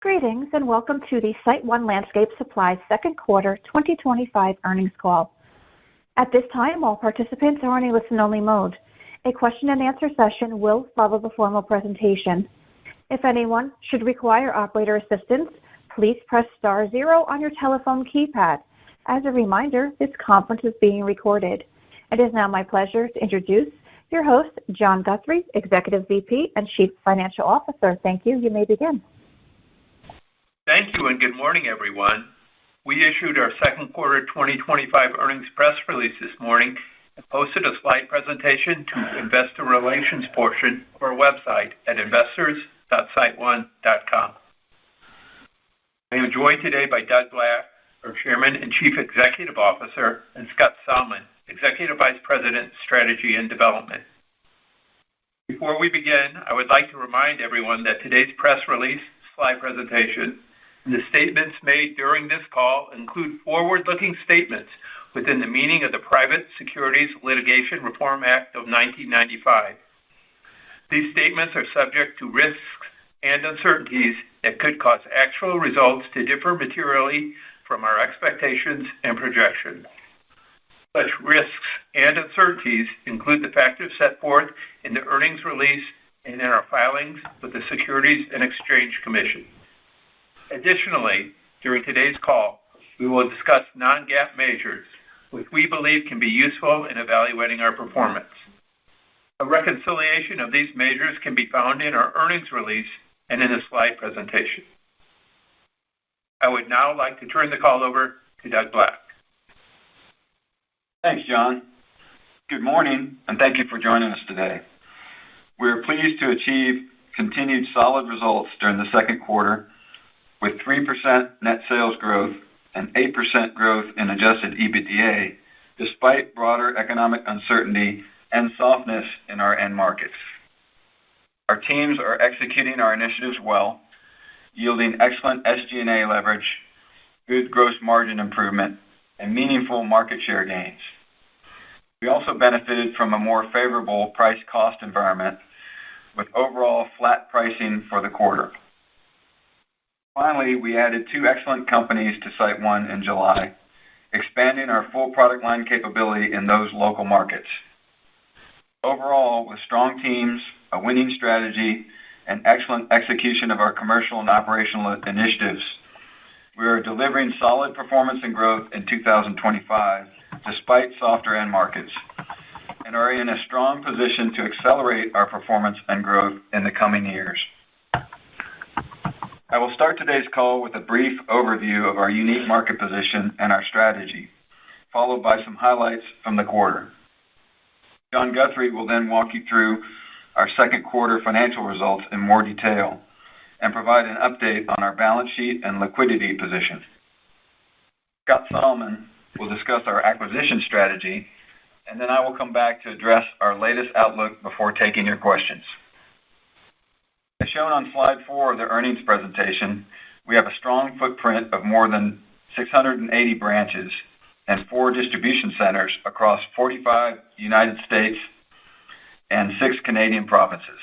Greetings and welcome to the SiteOne Landscape Supply second quarter 2025 earnings call. At this time, all participants are in a listen-only mode. A question-and-answer session will follow the formal presentation. If anyone should require operator assistance, please press *0 on your telephone keypad. As a reminder, this conference is being recorded. It is now my pleasure to introduce your host, John Guthrie, Executive VP and Chief Financial Officer. Thank you. You may begin. Thank you and good morning, everyone. We issued our second quarter 2025 earnings press release this morning and posted a slide presentation to the investor relations portion of our website at investors.siteone.com. I am joined today by Doug Black, our Chairman and Chief Executive Officer, and Scott Salmon, Executive Vice President, Strategy and Development. Before we begin, I would like to remind everyone that today's press release, slide presentation, and the statements made during this call include forward-looking statements within the meaning of the Private Securities Litigation Reform Act of 1995. These statements are subject to risks and uncertainties that could cause actual results to differ materially from our expectations and projections. Such risks and uncertainties include the factors set forth in the earnings release and in our filings with the Securities and Exchange Commission. Additionally, during today's call, we will discuss non-GAAP measures, which we believe can be useful in evaluating our performance. A reconciliation of these measures can be found in our earnings release and in the slide presentation. I would now like to turn the call over to Doug Black. Thanks, John. Good morning, and thank you for joining us today. We are pleased to achieve continued solid results during the second quarter with 3% net sales growth and 8% growth in adjusted EBITDA, despite broader economic uncertainty and softness in our end markets. Our teams are executing our initiatives well, yielding excellent SG&A leverage, good gross margin improvement, and meaningful market share gains. We also benefited from a more favorable price-cost environment with overall flat pricing for the quarter. Finally, we added 2 excellent companies to SiteOne in July, expanding our full product line capability in those local markets. Overall, with strong teams, a winning strategy, and excellent execution of our commercial and operational initiatives, we are delivering solid performance and growth in 2025 despite softer end markets, and are in a strong position to accelerate our performance and growth in the coming years. I will start today's call with a brief overview of our unique market position and our strategy, followed by some highlights from the quarter. John Guthrie will then walk you through our second quarter financial results in more detail and provide an update on our balance sheet and liquidity position. Scott Salmon will discuss our acquisition strategy, and then I will come back to address our latest outlook before taking your questions. As shown on slide 4 of the earnings presentation, we have a strong footprint of more than 680 branches and 4 distribution centers across 45 United States and 6 Canadian provinces.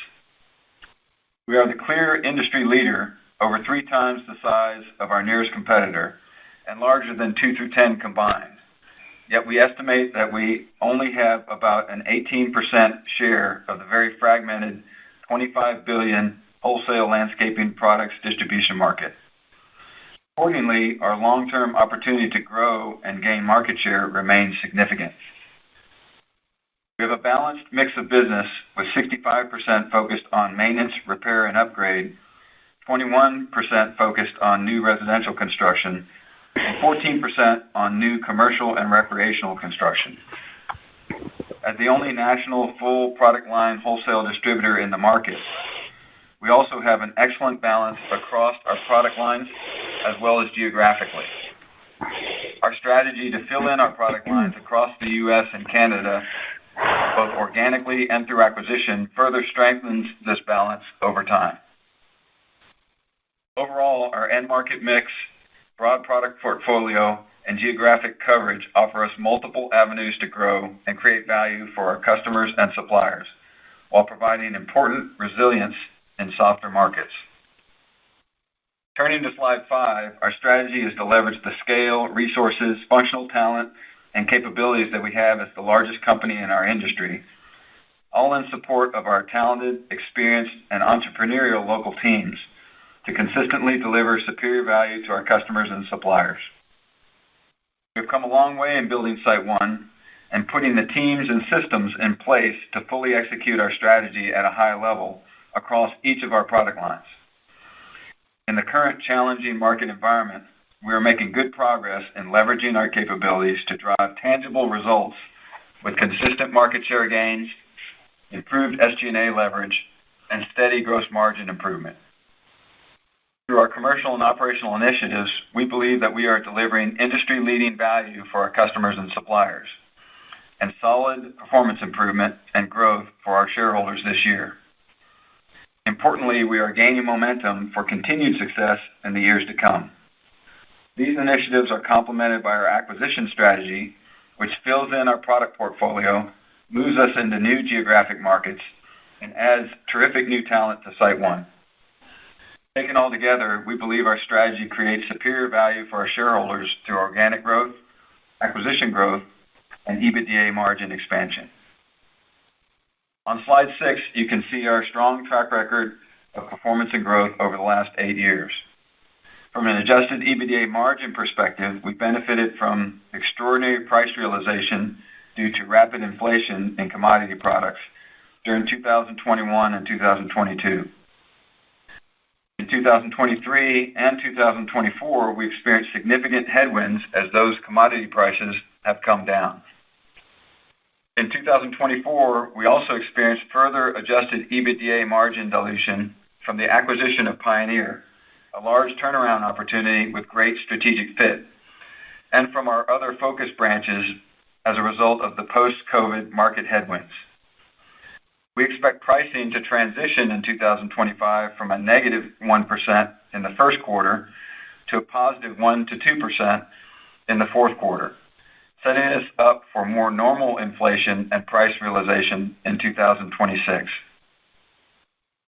We are the clear industry leader, over 3 times the size of our nearest competitor and larger than 2 through 10 combined. Yet we estimate that we only have about an 18% share of the very fragmented $25 billion wholesale landscaping products distribution market. Accordingly, our long-term opportunity to grow and gain market share remains significant. We have a balanced mix of business with 65% focused on maintenance, repair, and upgrade, 21% focused on new residential construction, and 14% on new commercial and recreational construction. As the only national full product line wholesale distributor in the market, we also have an excellent balance across our product lines as well as geographically. Our strategy to fill in our product lines across the U.S. and Canada, both organically and through acquisition, further strengthens this balance over time. Overall, our end market mix, broad product portfolio, and geographic coverage offer us multiple avenues to grow and create value for our customers and suppliers, while providing important resilience in softer markets. Turning to slide 5, our strategy is to leverage the scale, resources, functional talent, and capabilities that we have as the largest company in our industry, all in support of our talented, experienced, and entrepreneurial local teams to consistently deliver superior value to our customers and suppliers. We've come a long way in building SiteOne and putting the teams and systems in place to fully execute our strategy at a high level across each of our product lines. In the current challenging market environment, we are making good progress in leveraging our capabilities to drive tangible results with consistent market share gains, improved SG&A leverage, and steady gross margin improvement. Through our commercial and operational initiatives, we believe that we are delivering industry-leading value for our customers and suppliers, and solid performance improvement and growth for our shareholders this year. Importantly, we are gaining momentum for continued success in the years to come. These initiatives are complemented by our acquisition strategy, which fills in our product portfolio, moves us into new geographic markets, and adds terrific new talent to SiteOne. Taken all together, we believe our strategy creates superior value for our shareholders through organic growth, acquisition growth, and EBITDA margin expansion. On slide 6, you can see our strong track record of performance and growth over the last 8 years. From an adjusted EBITDA margin perspective, we benefited from extraordinary price realization due to rapid inflation in commodity products during 2021 and 2022. In 2023 and 2024, we experienced significant headwinds as those commodity prices have come down. In 2024, we also experienced further adjusted EBITDA margin dilution from the acquisition of Pioneer, a large turnaround opportunity with great strategic fit, and from our other focus branches as a result of the post-COVID market headwinds. We expect pricing to transition in 2025 from a negative 1% in the first quarter to a positive 1 to 2% in the fourth quarter, setting us up for more normal inflation and price realization in 2026.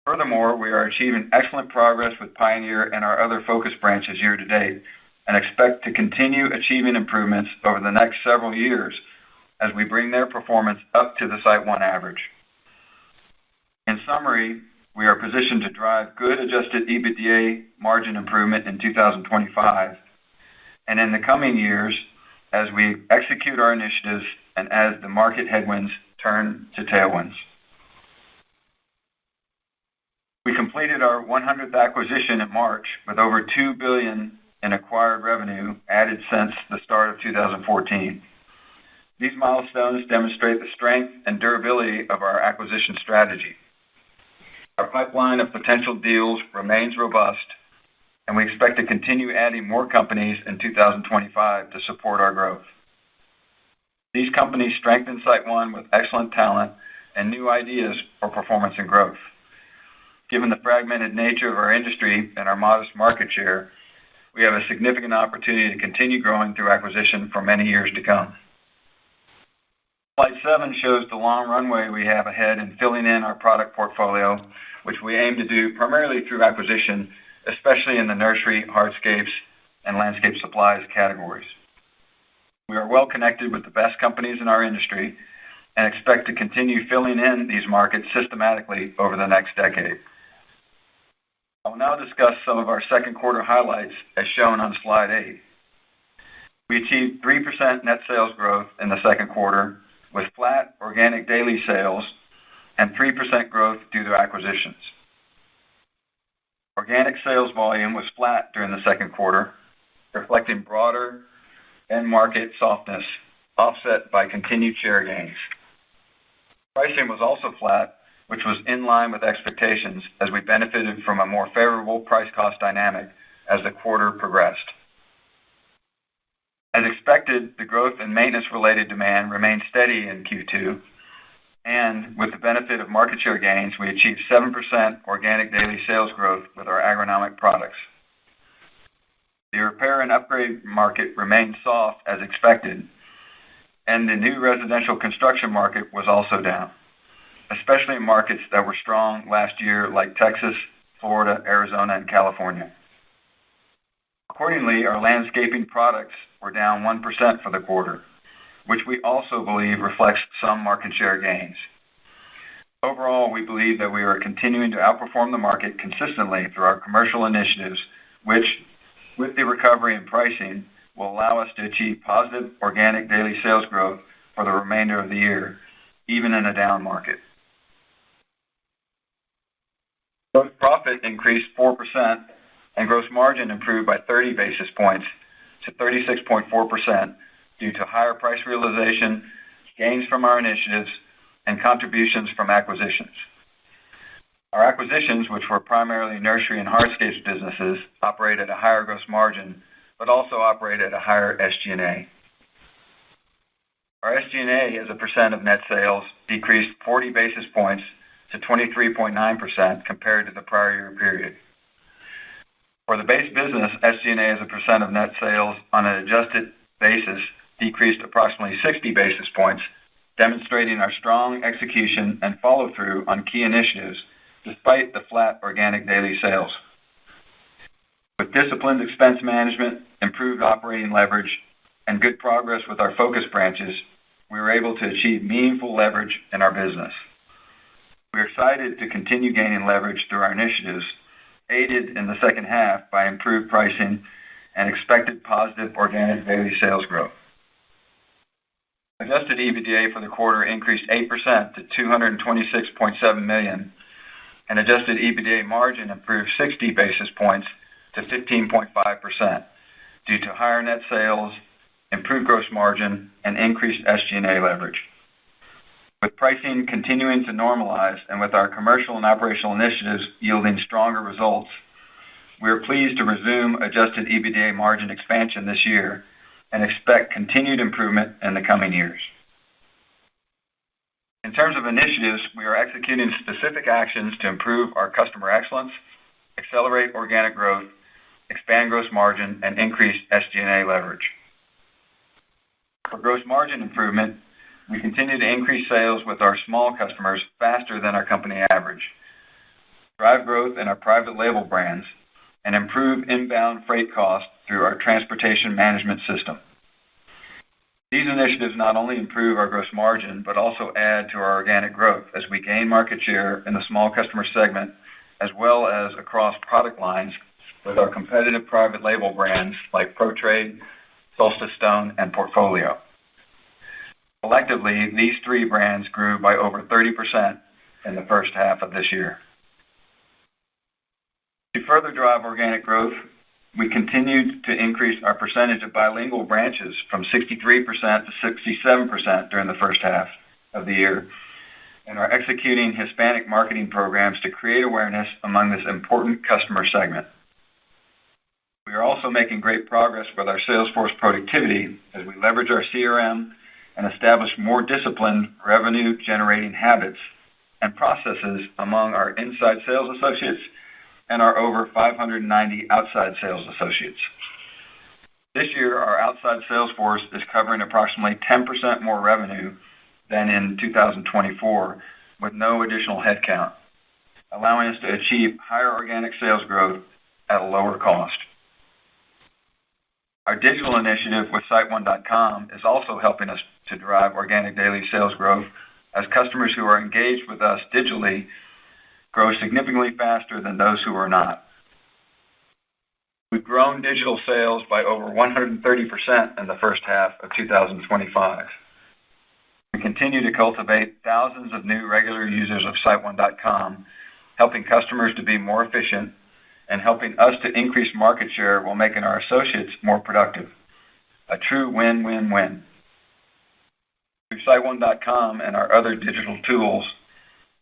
Furthermore, we are achieving excellent progress with Pioneer and our other focus branches year to date and expect to continue achieving improvements over the next several years as we bring their performance up to the SiteOne average. In summary, we are positioned to drive good adjusted EBITDA margin improvement in 2025 and in the coming years as we execute our initiatives and as the market headwinds turn to tailwinds. We completed our 100th acquisition in March with over $2 billion in acquired revenue added since the start of 2014. These milestones demonstrate the strength and durability of our acquisition strategy. Our pipeline of potential deals remains robust, and we expect to continue adding more companies in 2025 to support our growth. These companies strengthen SiteOne with excellent talent and new ideas for performance and growth. Given the fragmented nature of our industry and our modest market share, we have a significant opportunity to continue growing through acquisition for many years to come. Slide 7 shows the long runway we have ahead in filling in our product portfolio, which we aim to do primarily through acquisition, especially in the nursery, hardscapes, and landscape supplies categories. We are well connected with the best companies in our industry and expect to continue filling in these markets systematically over the next decade. I will now discuss some of our second quarter highlights as shown on slide 8. We achieved 3% net sales growth in the second quarter with flat organic daily sales and 3% growth due to acquisitions. Organic sales volume was flat during the second quarter, reflecting broader end market softness offset by continued share gains. Pricing was also flat, which was in line with expectations as we benefited from a more favorable price-cost dynamic as the quarter progressed. As expected, the growth in maintenance-related demand remained steady in Q2, and with the benefit of market share gains, we achieved 7% organic daily sales growth with our agronomic products. The repair and upgrade market remained soft as expected, and the new residential construction market was also down, especially in markets that were strong last year like Texas, Florida, Arizona, and California. Accordingly, our landscaping products were down 1% for the quarter, which we also believe reflects some market share gains. Overall, we believe that we are continuing to outperform the market consistently through our commercial initiatives, which, with the recovery in pricing, will allow us to achieve positive organic daily sales growth for the remainder of the year, even in a down market. Gross profit increased 4% and gross margin improved by 30 basis points to 36.4% due to higher price realization, gains from our initiatives, and contributions from acquisitions. Our acquisitions, which were primarily nursery and hardscapes businesses, operate at a higher gross margin, but also operate at a higher SG&A. Our SG&A as a percent of net sales decreased 40 basis points to 23.9% compared to the prior year period. For the base business, SG&A as a percent of net sales on an adjusted basis decreased approximately 60 basis points, demonstrating our strong execution and follow-through on key initiatives despite the flat organic daily sales. With disciplined expense management, improved operating leverage, and good progress with our focus branches, we were able to achieve meaningful leverage in our business. We're excited to continue gaining leverage through our initiatives, aided in the second half by improved pricing and expected positive organic daily sales growth. Adjusted EBITDA for the quarter increased 8% to $226.7 million, and adjusted EBITDA margin improved 60 basis points to 15.5% due to higher net sales, improved gross margin, and increased SG&A leverage. With pricing continuing to normalize and with our commercial and operational initiatives yielding stronger results, we are pleased to resume adjusted EBITDA margin expansion this year and expect continued improvement in the coming years. In terms of initiatives, we are executing specific actions to improve our customer excellence, accelerate organic growth, expand gross margin, and increase SG&A leverage. For gross margin improvement, we continue to increase sales with our small customers faster than our company average, drive growth in our private label brands, and improve inbound freight costs through our transportation management system. These initiatives not only improve our gross margin, but also add to our organic growth as we gain market share in the small customer segment, as well as across product lines with our competitive private label brands like ProTrade, Solstice Stone, and Portfolio. Collectively, these three brands grew by over 30% in the first half of this year. To further drive organic growth, we continued to increase our percentage of bilingual branches from 63% to 67% during the first half of the year, and are executing Hispanic marketing programs to create awareness among this important customer segment. We are also making great progress with our sales force productivity as we leverage our CRM and establish more disciplined revenue-generating habits and processes among our inside sales associates and our over 590 outside sales associates. This year, our outside sales force is covering approximately 10% more revenue than in 2024 with no additional headcount, allowing us to achieve higher organic sales growth at a lower cost. Our digital initiative with SiteOne.com is also helping us to drive organic daily sales growth as customers who are engaged with us digitally grow significantly faster than those who are not. We've grown digital sales by over 130% in the first half of 2025. We continue to cultivate thousands of new regular users of SiteOne.com, helping customers to be more efficient and helping us to increase market share while making our associates more productive. A true win-win-win. Through SiteOne.com and our other digital tools,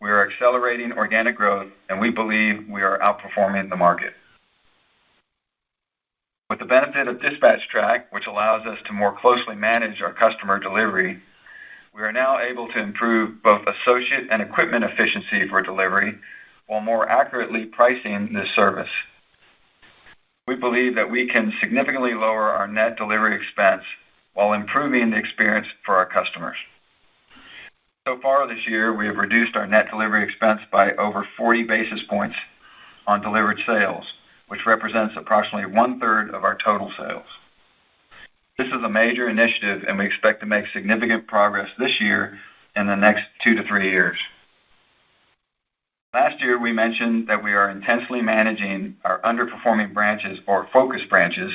we are accelerating organic growth, and we believe we are outperforming the market. With the benefit of Dispatch Track, which allows us to more closely manage our customer delivery, we are now able to improve both associate and equipment efficiency for delivery while more accurately pricing this service. We believe that we can significantly lower our net delivery expense while improving the experience for our customers. So far this year, we have reduced our net delivery expense by over 40 basis points on delivered sales, which represents approximately 1/3 of our total sales. This is a major initiative, and we expect to make significant progress this year and the next 2 to 3 years. Last year, we mentioned that we are intensely managing our underperforming branches or focus branches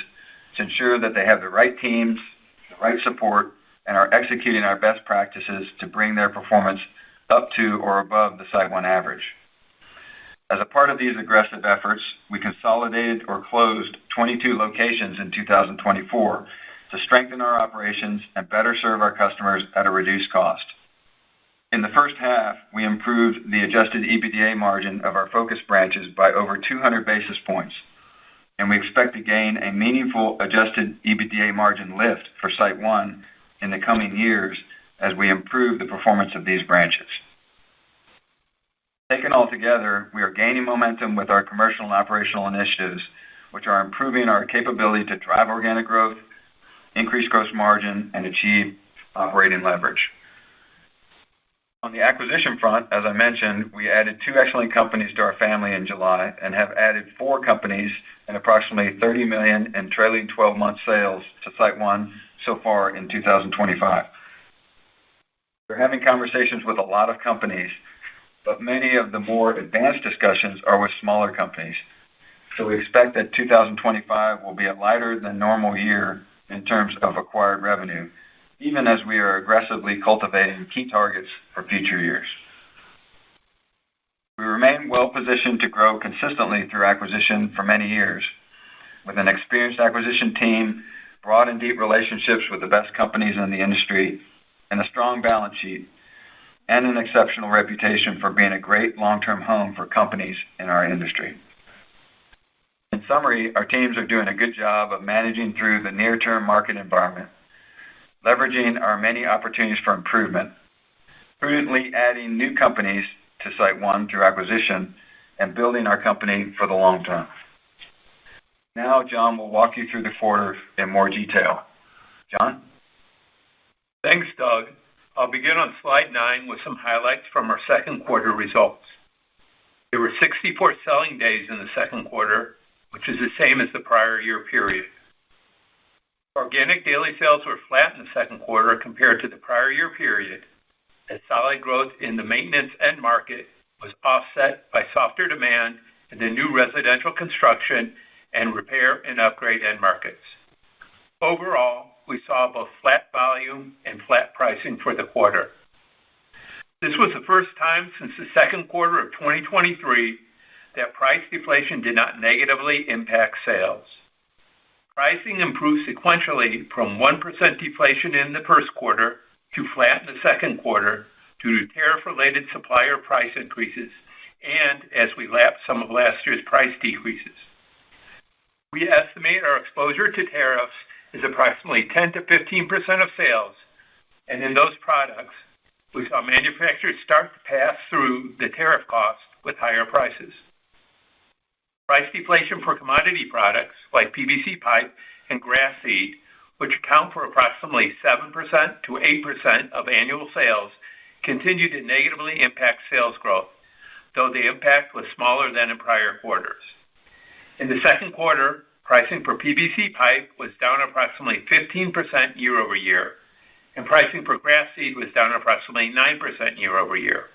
to ensure that they have the right teams, the right support, and are executing our best practices to bring their performance up to or above the SiteOne average. As a part of these aggressive efforts, we consolidated or closed 22 locations in 2024 to strengthen our operations and better serve our customers at a reduced cost. In the first half, we improved the adjusted EBITDA margin of our focus branches by over 200 basis points, and we expect to gain a meaningful adjusted EBITDA margin lift for SiteOne in the coming years as we improve the performance of these branches. Taken all together, we are gaining momentum with our commercial and operational initiatives, which are improving our capability to drive organic growth, increase gross margin, and achieve operating leverage. On the acquisition front, as I mentioned, we added 2 excellent companies to our family in July and have added 4 companies and approximately $30 million in trailing 12-month sales to SiteOne so far in 2025. We're having conversations with a lot of companies, but many of the more advanced discussions are with smaller companies. So we expect that 2025 will be a lighter than normal year in terms of acquired revenue, even as we are aggressively cultivating key targets for future years. We remain well positioned to grow consistently through acquisition for many years, with an experienced acquisition team, broad and deep relationships with the best companies in the industry, and a strong balance sheet, and an exceptional reputation for being a great long-term home for companies in our industry. In summary, our teams are doing a good job of managing through the near-term market environment, leveraging our many opportunities for improvement, prudently adding new companies to SiteOne through acquisition, and building our company for the long term. Now, John will walk you through the quarter in more detail. John? Thanks, Doug. I'll begin on slide 9 with some highlights from our second quarter results. There were 64 selling days in the second quarter, which is the same as the prior year period. Organic daily sales were flat in the second quarter compared to the prior year period, as solid growth in the maintenance end market was offset by softer demand in the new residential construction and repair and upgrade end markets. Overall, we saw both flat volume and flat pricing for the quarter. This was the first time since the second quarter of 2023 that price deflation did not negatively impact sales. Pricing improved sequentially from 1% deflation in the first quarter to flat in the second quarter due to tariff-related supplier price increases and as we lapped some of last year's price decreases. We estimate our exposure to tariffs is approximately 10 to 15% of sales, and in those products, we saw manufacturers start to pass through the tariff costs with higher prices. Price deflation for commodity products like PVC pipe and grass seed, which account for approximately 7% to 8% of annual sales, continued to negatively impact sales growth, though the impact was smaller than in prior quarters. In the second quarter, pricing for PVC pipe was down approximately 15% year over year, and pricing for grass seed was down approximately 9% year over year.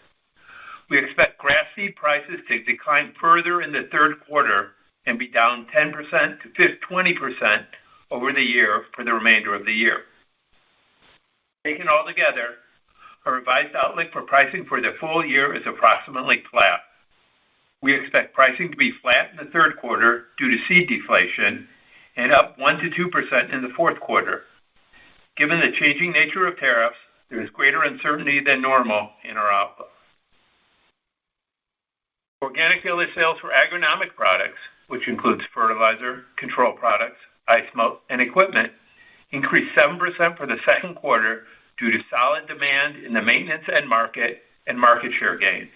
We expect grass seed prices to decline further in the third quarter and be down 10% to 20% over the year for the remainder of the year. Taken all together, our revised outlook for pricing for the full year is approximately flat. We expect pricing to be flat in the third quarter due to seed deflation and up 1 to 2% in the fourth quarter. Given the changing nature of tariffs, there is greater uncertainty than normal in our outlook. Organic daily sales for agronomic products, which includes fertilizer, control products, ice melt, and equipment, increased 7% for the second quarter due to solid demand in the maintenance end market and market share gains.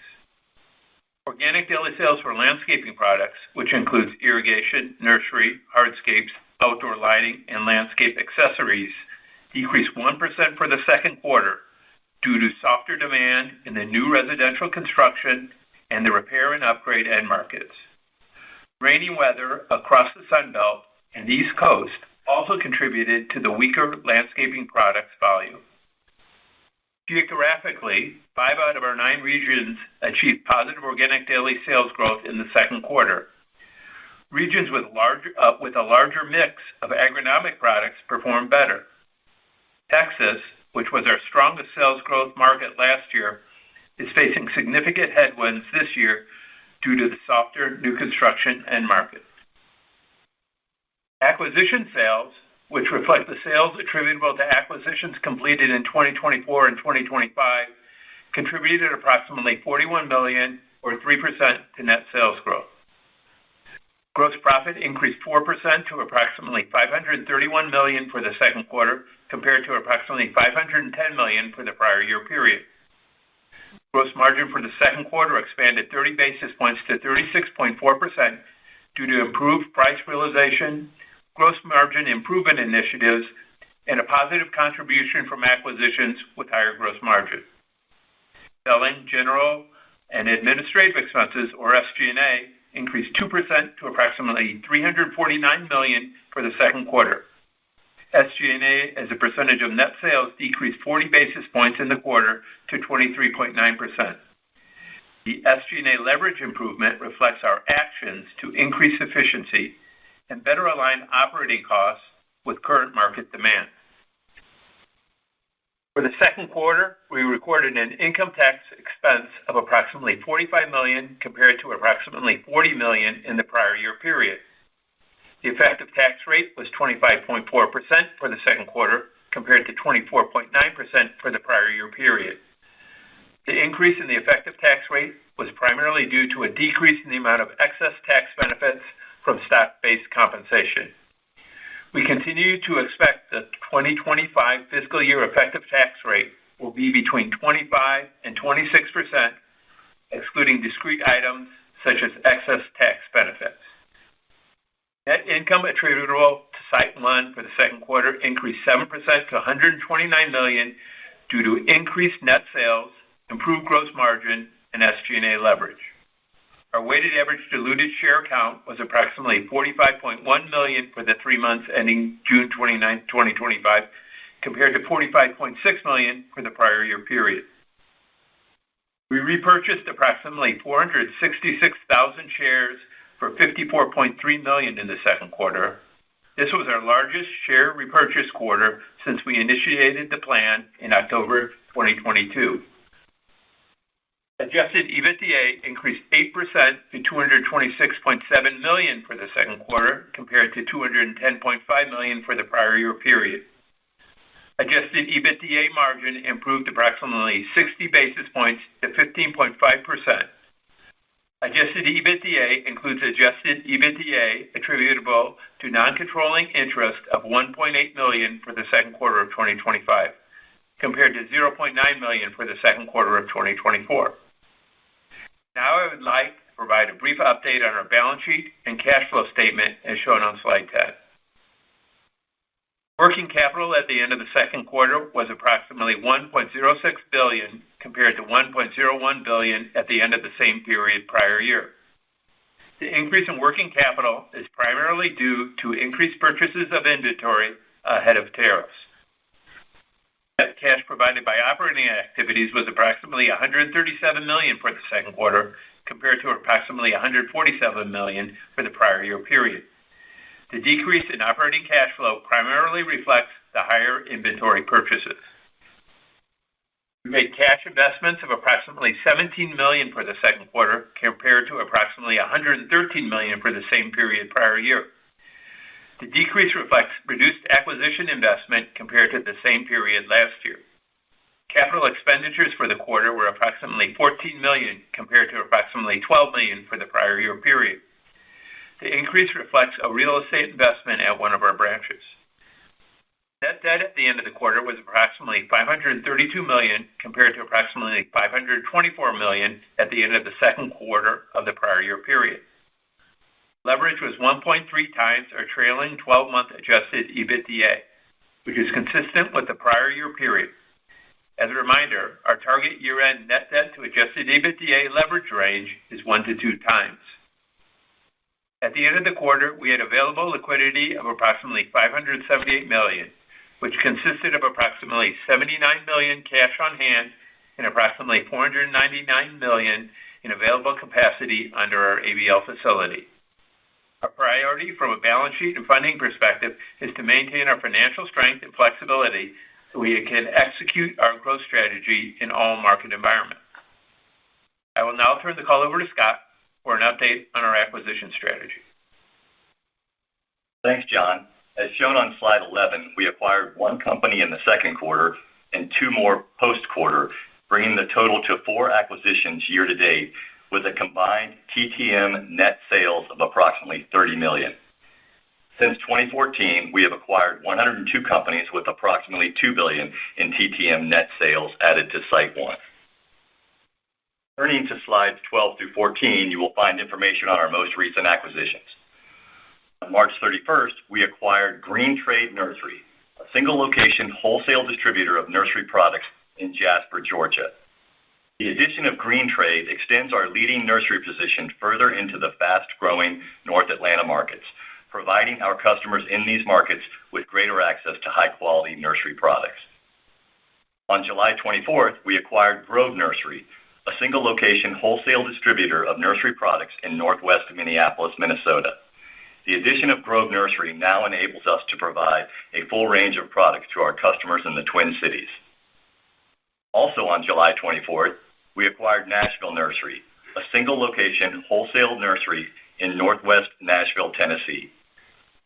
Organic daily sales for landscaping products, which includes irrigation, nursery, hardscapes, outdoor lighting, and landscape accessories, decreased 1% for the second quarter due to softer demand in the new residential construction and the repair and upgrade end markets. Rainy weather across the Sun Belt and East Coast also contributed to the weaker landscaping products volume. Geographically, 5 out of our 9 regions achieved positive organic daily sales growth in the second quarter. Regions with a larger mix of agronomic products performed better. Texas, which was our strongest sales growth market last year, is facing significant headwinds this year due to the softer new construction end market. Acquisition sales, which reflect the sales attributable to acquisitions completed in 2024 and 2025, contributed approximately $41 million or 3% to net sales growth. Gross profit increased 4% to approximately $531 million for the second quarter, compared to approximately $510 million for the prior year period. Gross margin for the second quarter expanded 30 basis points to 36.4% due to improved price realization, gross margin improvement initiatives, and a positive contribution from acquisitions with higher gross margin. Selling, general, and administrative expenses, or SG&A, increased 2% to approximately $349 million for the second quarter. SG&A as a percentage of net sales decreased 40 basis points in the quarter to 23.9%. The SG&A leverage improvement reflects our actions to increase efficiency and better align operating costs with current market demand. For the second quarter, we recorded an income tax expense of approximately $45 million compared to approximately $40 million in the prior year period. The effective tax rate was 25.4% for the second quarter compared to 24.9% for the prior year period. The increase in the effective tax rate was primarily due to a decrease in the amount of excess tax benefits from stock-based compensation. We continue to expect the 2025 fiscal year effective tax rate will be between 25 and 26%, excluding discrete items such as excess tax benefits. Net income attributable to SiteOne for the second quarter increased 7% to $129 million due to increased net sales, improved gross margin, and SG&A leverage. Our weighted average diluted share count was approximately 45.1 million for the 3 months ending June 29, 2025, compared to 45.6 million for the prior year period. We repurchased approximately 466,000 shares for $54.3 million in the second quarter. This was our largest share repurchase quarter since we initiated the plan in October 2022. Adjusted EBITDA increased 8% to $226.7 million for the second quarter, compared to $210.5 million for the prior year period. Adjusted EBITDA margin improved approximately 60 basis points to 15.5%. Adjusted EBITDA includes adjusted EBITDA attributable to non-controlling interest of $1.8 million for the second quarter of 2025, compared to $0.9 million for the second quarter of 2024. Now I would like to provide a brief update on our balance sheet and cash flow statement as shown on slide 10. Working capital at the end of the second quarter was approximately $1.06 billion compared to $1.01 billion at the end of the same period prior year. The increase in working capital is primarily due to increased purchases of inventory ahead of tariffs. Net cash provided by operating activities was approximately $137 million for the second quarter, compared to approximately $147 million for the prior year period. The decrease in operating cash flow primarily reflects the higher inventory purchases. We made cash investments of approximately $17 million for the second quarter, compared to approximately $113 million for the same period prior year. The decrease reflects reduced acquisition investment compared to the same period last year. Capital expenditures for the quarter were approximately $14 million compared to approximately $12 million for the prior year period. The increase reflects a real estate investment at one of our branches. Net debt at the end of the quarter was approximately $532 million compared to approximately $524 million at the end of the second quarter of the prior year period. Leverage was 1.3 times our trailing 12-month adjusted EBITDA, which is consistent with the prior year period. As a reminder, our target year-end net debt to adjusted EBITDA leverage range is 1 to 2 times. At the end of the quarter, we had available liquidity of approximately $578 million, which consisted of approximately $79 million cash on hand and approximately $499 million in available capacity under our ABL facility. Our priority from a balance sheet and funding perspective is to maintain our financial strength and flexibility so we can execute our growth strategy in all market environments. I will now turn the call over to Scott for an update on our acquisition strategy. Thanks, John. As shown on slide 11, we acquired one company in the second quarter and two more post-quarter, bringing the total to 4 acquisitions year to date with a combined TTM net sales of approximately $30 million. Since 2014, we have acquired 102 companies with approximately $2 billion in TTM net sales added to SiteOne. Turning to slides 12 through 14, you will find information on our most recent acquisitions. On March 31st, we acquired Green Trade Nursery, a single-location wholesale distributor of nursery products in Jasper, Georgia. The addition of Green Trade extends our leading nursery position further into the fast-growing North Atlanta markets, providing our customers in these markets with greater access to high-quality nursery products. On July 24th, we acquired Grove Nursery, a single-location wholesale distributor of nursery products in northwest Minneapolis, Minnesota. The addition of Grove Nursery now enables us to provide a full range of products to our customers in the Twin Cities. Also on July 24th, we acquired Nashville Nursery, a single-location wholesale nursery in northwest Nashville, Tennessee.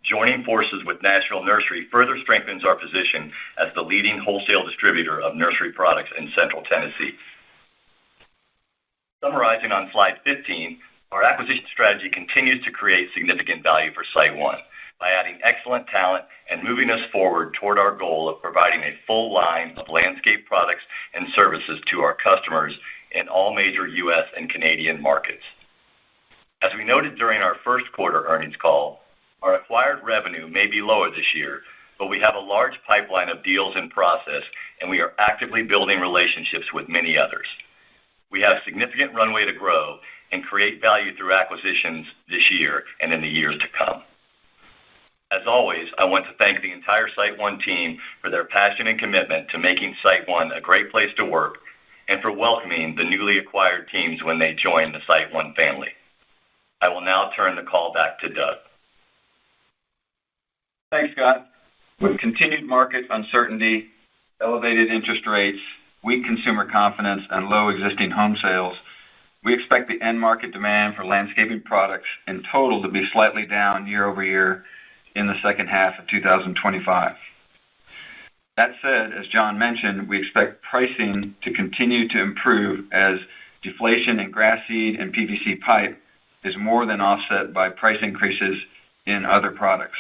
Joining forces with Nashville Nursery further strengthens our position as the leading wholesale distributor of nursery products in central Tennessee. Summarizing on slide 15, our acquisition strategy continues to create significant value for SiteOne by adding excellent talent and moving us forward toward our goal of providing a full line of landscape products and services to our customers in all major U.S. and Canadian markets. As we noted during our first quarter earnings call, our acquired revenue may be lower this year, but we have a large pipeline of deals in process, and we are actively building relationships with many others. We have significant runway to grow and create value through acquisitions this year and in the years to come. As always, I want to thank the entire SiteOne team for their passion and commitment to making SiteOne a great place to work and for welcoming the newly acquired teams when they join the SiteOne family. I will now turn the call back to Doug. Thanks, Scott. With continued market uncertainty, elevated interest rates, weak consumer confidence, and low existing home sales, we expect the end market demand for landscaping products in total to be slightly down year over year in the second half of 2025. That said, as John mentioned, we expect pricing to continue to improve as deflation in grass seed and PVC pipe is more than offset by price increases in other products.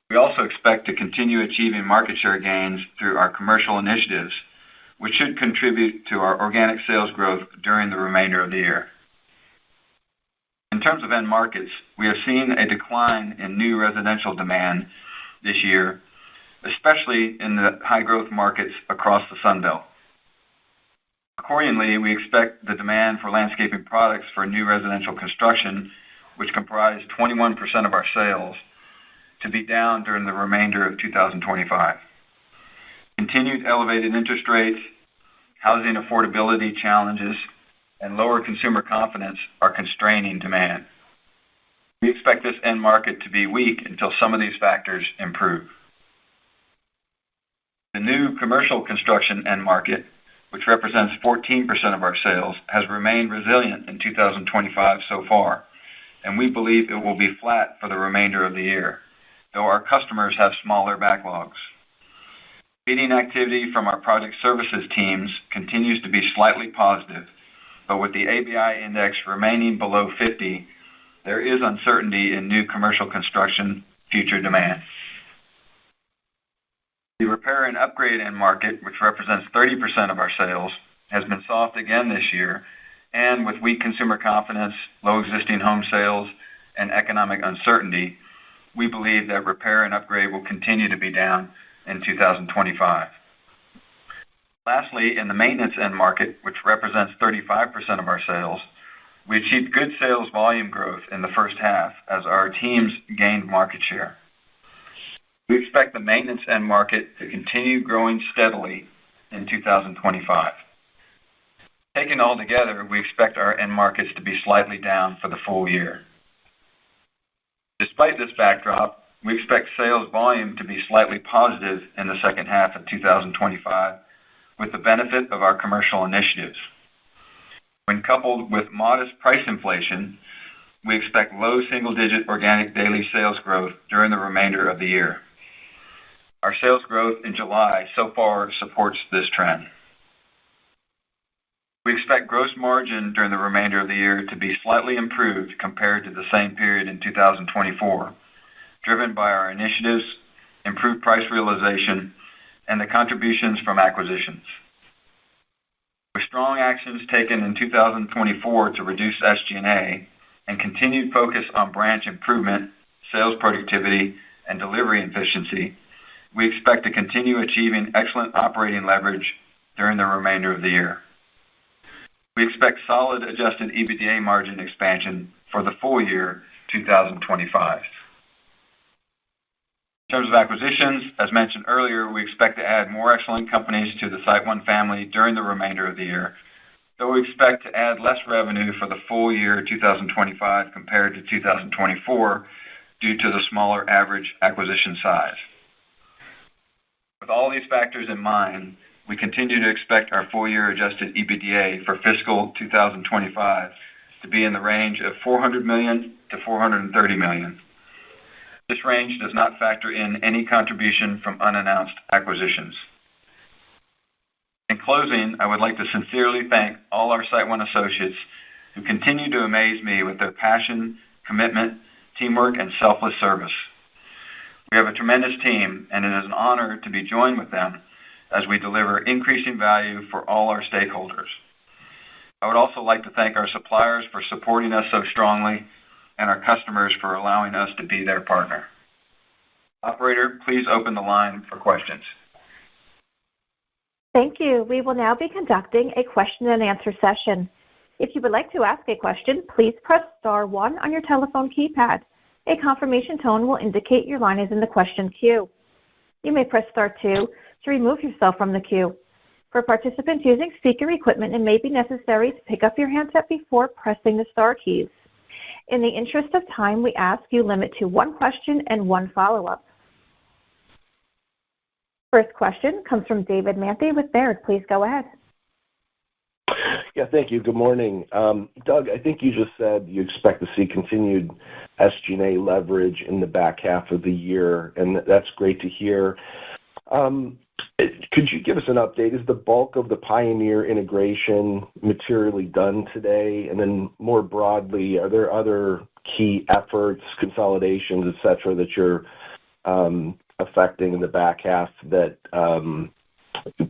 We also expect to continue achieving market share gains through our commercial initiatives, which should contribute to our organic sales growth during the remainder of the year. In terms of end markets, we have seen a decline in new residential demand this year, especially in the high-growth markets across the Sun Belt. Accordingly, we expect the demand for landscaping products for new residential construction, which comprise 21% of our sales, to be down during the remainder of 2025. Continued elevated interest rates, housing affordability challenges, and lower consumer confidence are constraining demand. We expect this end market to be weak until some of these factors improve. The new commercial construction end market, which represents 14% of our sales, has remained resilient in 2025 so far, and we believe it will be flat for the remainder of the year, though our customers have smaller backlogs. Bidding activity from our project services teams continues to be slightly positive, but with the ABI index remaining below 50, there is uncertainty in new commercial construction future demand. The repair and upgrade end market, which represents 30% of our sales, has been soft again this year, and with weak consumer confidence, low existing home sales, and economic uncertainty, we believe that repair and upgrade will continue to be down in 2025. Lastly, in the maintenance end market, which represents 35% of our sales, We achieved good sales volume growth in the first half as our teams gained market share. We expect the maintenance end market to continue growing steadily in 2025. Taken all together, we expect our end markets to be slightly down for the full year. Despite this backdrop, we expect sales volume to be slightly positive in the second half of 2025 with the benefit of our commercial initiatives. When coupled with modest price inflation, we expect low single-digit organic daily sales growth during the remainder of the year. Our sales growth in July so far supports this trend. We expect gross margin during the remainder of the year to be slightly improved compared to the same period in 2024, driven by our initiatives, improved price realization, and the contributions from acquisitions. With strong actions taken in 2024 to reduce SG&A and continued focus on branch improvement, sales productivity, and delivery efficiency, we expect to continue achieving excellent operating leverage during the remainder of the year. We expect solid adjusted EBITDA margin expansion for the full year 2025. In terms of acquisitions, as mentioned earlier, we expect to add more excellent companies to the SiteOne family during the remainder of the year, though we expect to add less revenue for the full year 2025 compared to 2024 due to the smaller average acquisition size. With all these factors in mind, we continue to expect our full-year adjusted EBITDA for fiscal 2025 to be in the range of $400 million to $430 million. This range does not factor in any contribution from unannounced acquisitions. In closing, I would like to sincerely thank all our SiteOne associates who continue to amaze me with their passion, commitment, teamwork, and selfless service. We have a tremendous team, and it is an honor to be joined with them as we deliver increasing value for all our stakeholders. I would also like to thank our suppliers for supporting us so strongly and our customers for allowing us to be their partner. Operator, please open the line for questions. Thank you. We will now be conducting a question and answer session. If you would like to ask a question, please press star 1 on your telephone keypad. A confirmation tone will indicate your line is in the question queue. You may press star 2 to remove yourself from the queue. For participants using speaker equipment, it may be necessary to pick up your handset before pressing the star keys. In the interest of time, we ask you limit to one question and one follow-up. First question comes from David Manthey with Baird. Please go ahead. Yeah, thank you. Good morning. Doug, I think you just said you expect to see continued SG&A leverage in the back half of the year, and that's great to hear. Could you give us an update? Is the bulk of the Pioneer integration materially done today? And then more broadly, are there other key efforts, consolidations, et cetera, that you're affecting in the back half that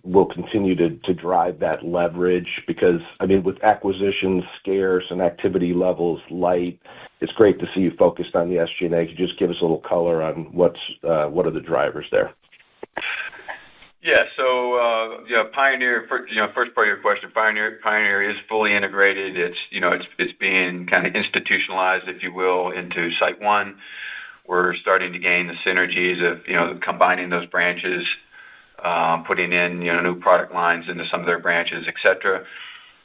will continue to drive that leverage? Because, I mean, with acquisitions scarce and activity levels light, it's great to see you focused on the SG&A. Could you just give us a little color on what are the drivers there? Yeah, so Pioneer. First part of your question, Pioneer is fully integrated. It's being kind of institutionalized, if you will, into SiteOne. We're starting to gain the synergies of combining those branches, putting in new product lines into some of their branches, etc.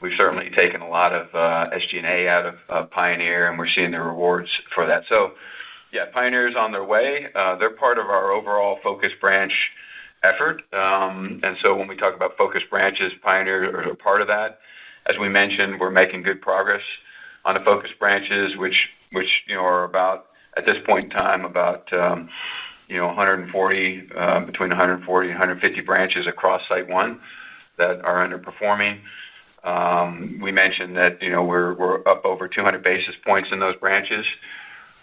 We've certainly taken a lot of SG&A out of Pioneer, and we're seeing the rewards for that. So, yeah, Pioneer is on their way. They're part of our overall focus branch effort. And so when we talk about focus branches, Pioneer are a part of that. As we mentioned, we're making good progress on the focus branches, which are about, at this point in time, about 140, between 140 and 150 branches across SiteOne that are underperforming. We mentioned that we're up over 200 basis points in those branches.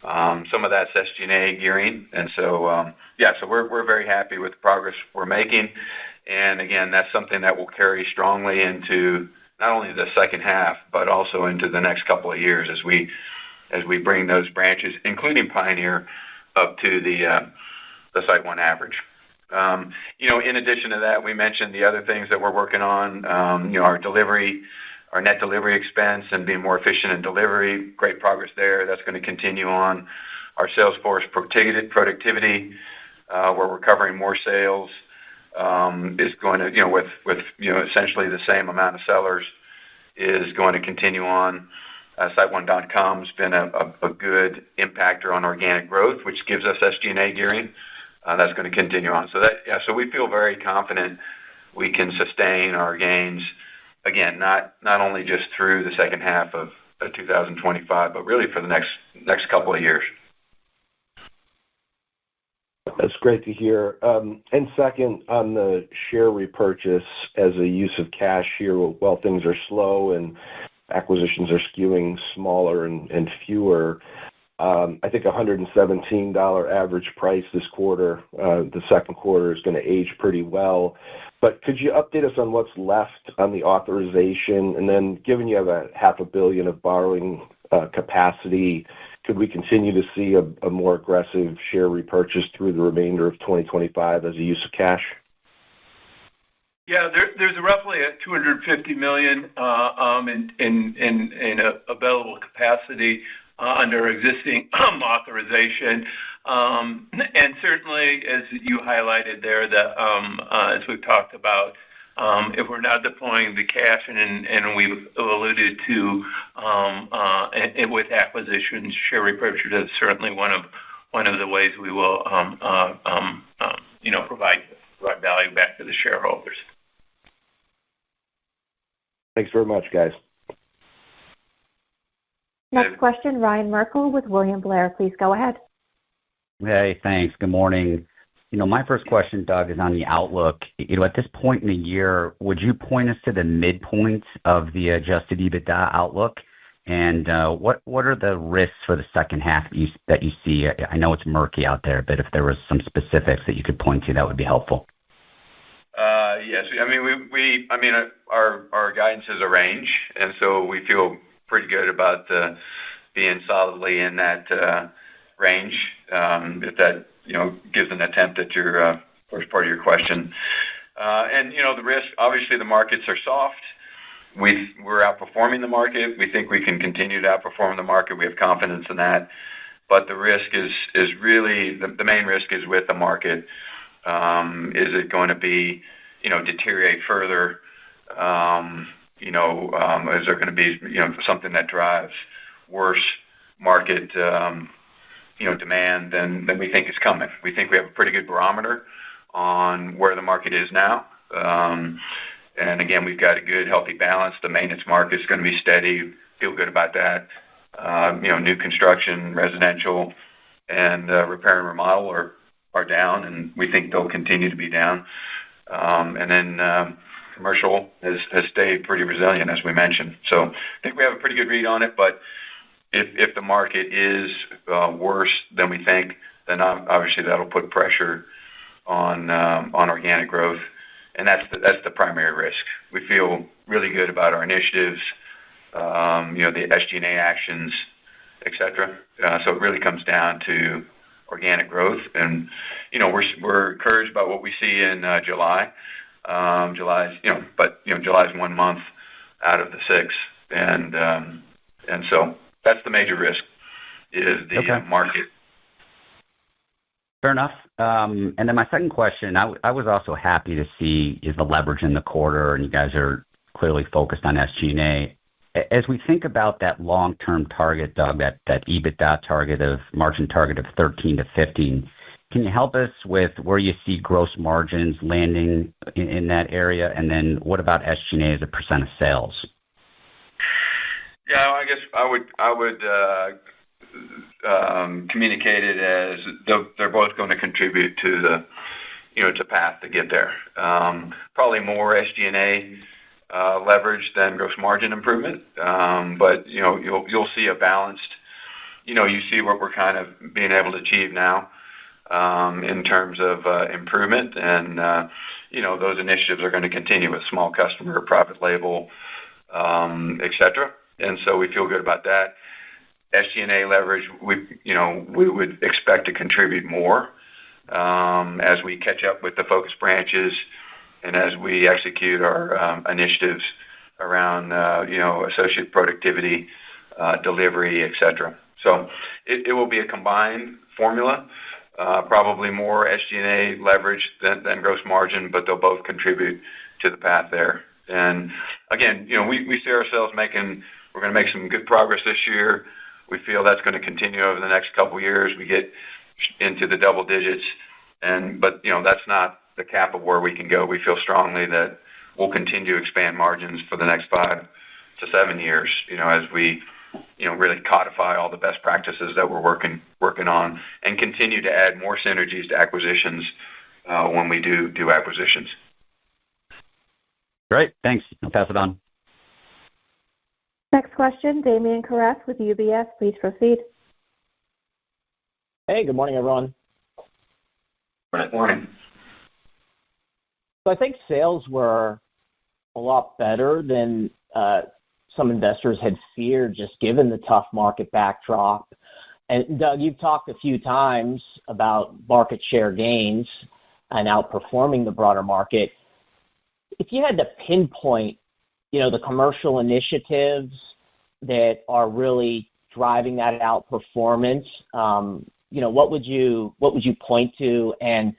Some of that's SG&A gearing, and so so we're very happy with the progress we're making. And again, that's something that will carry strongly into not only the second half, but also into the next couple of years as we bring those branches, including Pioneer, up to the SiteOne average. In addition to that, we mentioned the other things that we're working on. Our delivery our net delivery expense and being more efficient in delivery. Great progress there. That's going to continue on. Our sales force productivity, where we're covering more sales, is going to, with essentially the same amount of sellers, is going to continue on. SiteOne.com has been a good impactor on organic growth, which gives us SG&A gearing. That's going to continue on. So we feel very confident we can sustain our gains, again, not only just through the second half of 2025, but really for the next couple of years. That's great to hear. And second, on the share repurchase as a use of cash here, while things are slow and acquisitions are skewing smaller and fewer, I think $117 average price this quarter, the second quarter, is going to age pretty well. But could you update us on what's left on the authorization? And then, given you have $500 million of borrowing capacity, could we continue to see a more aggressive share repurchase through the remainder of 2025 as a use of cash? Yeah, there's roughly a $250 million in available capacity under existing authorization. And certainly, as you highlighted there, that as we've talked about, if we're not deploying the cash, and we've alluded to with acquisitions, share repurchase is certainly one of the ways we will provide value back to the shareholders. Thanks very much, guys. Next question, Ryan Merkel with William Blair. Please go ahead. Hey, thanks. Good morning. My first question, Doug, is on the outlook. At this point in the year, would you point us to the midpoint of the adjusted EBITDA outlook? And what are the risks for the second half that you see? I know it's murky out there, but if there was some specifics that you could point to, that would be helpful. Yes. Our guidance is a range, and so we feel pretty good about being solidly in that range. If that gives an attempt at your first part of your question. And the risk, obviously, the markets are soft. We're outperforming the market. We think we can continue to outperform the market. We have confidence in that. But the risk is really the main risk is with the market. Is it going to be deteriorate further? Is there going to be something that drives worse market demand than we think is coming? We think we have a pretty good barometer on where the market is now. And again, we've got a good, healthy balance. The maintenance market is going to be steady. Feel good about that. New construction, residential, and repair and remodel are down, and we think they'll continue to be down. And then commercial has stayed pretty resilient, as we mentioned. So I think we have a pretty good read on it, but if the market is worse than we think, then obviously that'll put pressure on organic growth, and that's the primary risk. We feel really good about our initiatives, the SG&A actions, etc. So it really comes down to organic growth, and we're encouraged by what we see in July. July's 1 month out of the 6, and so that's the major risk is the market. Fair enough. And then my second question, I was also happy to see is the leverage in the quarter, and you guys are clearly focused on SG&A. As we think about that long-term target, Doug, that EBITDA target margin target of 13 to 15, can you help us with where you see gross margins landing in that area? And then what about SG&A as a % of sales? Yeah, I guess I would communicate it as they're both going to contribute to the to path to get there. Probably more SG&A leverage than gross margin improvement, but you'll see a balanced. You see what we're kind of being able to achieve now in terms of improvement, and those initiatives are going to continue with small customer, private label, etc. And so we feel good about that. SG&A leverage, we would expect to contribute more as we catch up with the focus branches and as we execute our initiatives around associate productivity, delivery, etc. So it will be a combined formula, probably more SG&A leverage than gross margin, but they'll both contribute to the path there. And again, we see ourselves we're going to make some good progress this year. We feel that's going to continue over the next couple of years. We get into the double digits, but that's not the cap of where we can go. We feel strongly that we'll continue to expand margins for the next 5 to 7 years, as we really codify all the best practices that we're working on and continue to add more synergies to acquisitions when we do acquisitions. Great. Thanks. I'll pass it on. Next question, Damian Karas with UBS. Please proceed. Hey, good morning, everyone. Good morning. So I think sales were a lot better than some investors had feared, just given the tough market backdrop. And Doug, you've talked a few times about market share gains and outperforming the broader market. If you had to pinpoint, the commercial initiatives that are really driving that outperformance, what would you point to, and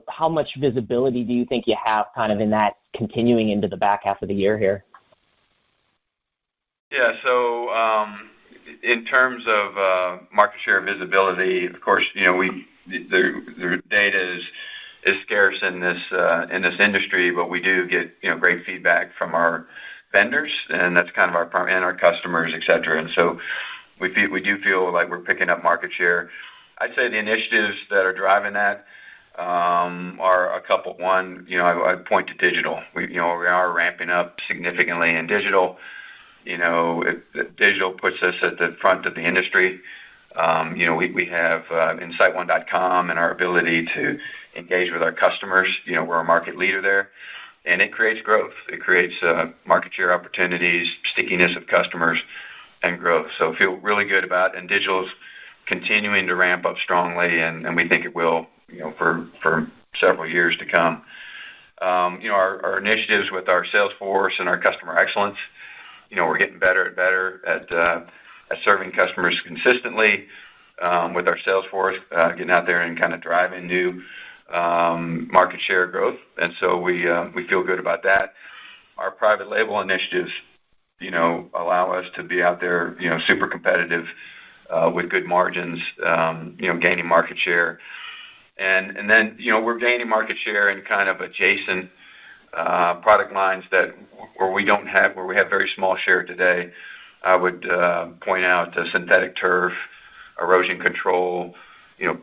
how much visibility do you think you have kind of in that continuing into the back half of the year here? Yeah, so in terms of market share visibility, of course, the data is scarce in this industry, but we do get great feedback from our vendors, and that's kind of our customers, et cetera. And so we do feel like we're picking up market share. I'd say the initiatives that are driving that are a couple. One, I'd point to digital. We are ramping up significantly in digital. Digital puts us at the front of the industry. We have in SiteOne.com and our ability to engage with our customers. We're a market leader there, and it creates growth. It creates market share opportunities, stickiness of customers, and growth. So feel really good about it. And digital's continuing to ramp up strongly, and we think it will, for several years to come. Our initiatives with our sales force and our customer excellence, we're getting better and better at serving customers consistently with our sales force, getting out there and kind of driving new market share growth. And so we feel good about that. Our private label initiatives, allow us to be out there, super competitive with good margins, gaining market share. And then, we're gaining market share in kind of adjacent product lines where we have very small share today. I would point out synthetic turf, erosion control,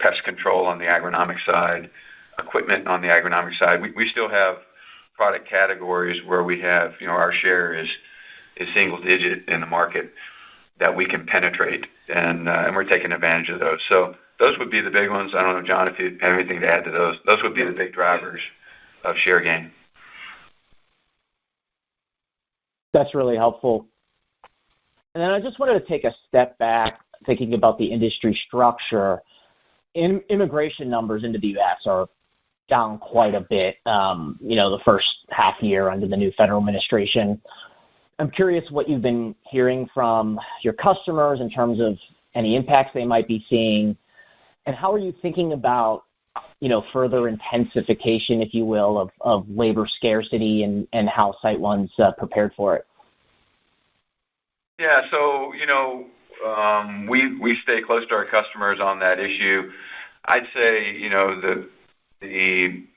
pest control on the agronomic side, equipment on the agronomic side. We still have product categories where we have, our share is single digit in the market that we can penetrate, and we're taking advantage of those. So those would be the big ones. I don't know, John, if you have anything to add to those. Those would be the big drivers of share gain. That's really helpful. And then I just wanted to take a step back, thinking about the industry structure. Immigration numbers into the U.S. are down quite a bit, the first half year under the new federal administration. I'm curious what you've been hearing from your customers in terms of any impacts they might be seeing, and how are you thinking about, further intensification, if you will, of labor scarcity and how SiteOne's prepared for it? Yeah, so, we stay close to our customers on that issue. I'd say,